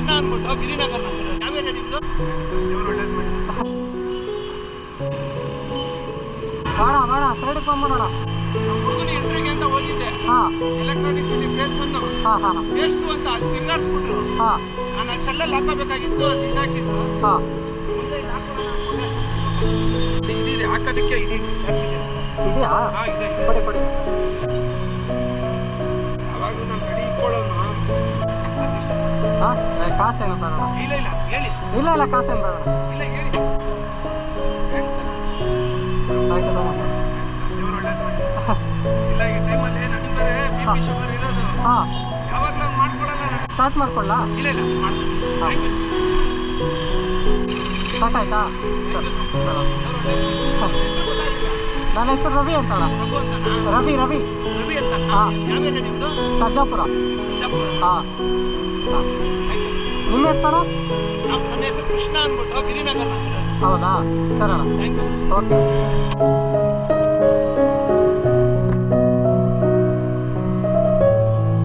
ಕೃಷ್ಣ ಅಂದ್ಬಿಟ್ಟು ಗಿರಿನಗರ ಯಾವ ಏರಿಯಾ ನಿಮ್ದು? ಬೇಡ ಸೈಡಿಗೆ ಬಂದ್ಬಿಡೋಣ. ನಮ್ಮ ಹುಡುಗನ ಇಂಟ್ರಿಗೆ ಅಂತ ಹೋಗಿದ್ದೆ. ಎಲೆಕ್ಟ್ರಾನಿಕ್ ಸಿಟಿ ಫೇಸ್ 1 ಫೇಸ್ 2 ಅಂತ ಅಲ್ಲಿ ತಿರ್ಗಾಡ್ಸ್ಬಿಟ್ರು. ನಾನು ಅಲ್ಲಿ ಶೆಲ್ಲಲ್ಲಿ ಹಾಕೋಬೇಕಾಗಿತ್ತು, ಅಲ್ಲಿ ಇದಾಕಿದ್ರು. ಮುಂದೆ ಇದಿದೆ ಹಾಕೋದಕ್ಕೆ ಇದೆಯಾ? ಕೊಡಿ ಯಾವಾಗಲೂ ನಾವು ಗಾಡಿ ಇಟ್ಕೊಳ್ಳೋಣ. ಕಾಸೇನು ಬೇಡ. ಇಲ್ಲ ಹೇಳಿ. ಇಲ್ಲ ಕಾಸೇನು ಬೇಡ. ಇಲ್ಲ ಹೇಳಿ. ಆಯ್ತು ದೇವ್ರು ಒಳ್ಳೇದು ಮಾಡಿ. ಇಲ್ಲ ಈ ಟೈಮಲ್ಲಿ ನನಗೆ ಬೇರೆ BP ಶುಗರ್ ಇರೋದು. ಯಾವಾಗಲೂ ನಾನು ಮಾಡ್ಕೊಳ್ಳಲ್ಲ. ಸ್ಟಾರ್ಟ್ ಮಾಡ್ಕೊಳ್ಳ? ಇಲ್ಲ ಮಾಡ್ತೀನಿ. Thank you sir. ಸ್ಟಾರ್ಟ್ ಆಯ್ತಾ? ನನ್ನ ಹೆಸರು ರವಿ ಅಂತ. ರವಿ ಅಂತ. ಯಾವ ಏರಿಯಾ ನಿಮ್ಮದು? ಸರ್ಜಾಪುರ. ನಿಮ್ಮ ಹೆಸರು? ನನ್ನ ಹೆಸರು ಕೃಷ್ಣ ಅಂದ್ಬಿಟ್ಟು ಗಿರಿನಗರ. ಹೌದಾ? ಸರಿ ಅಣ್ಣ. Thank you sir. ಓಕೆ.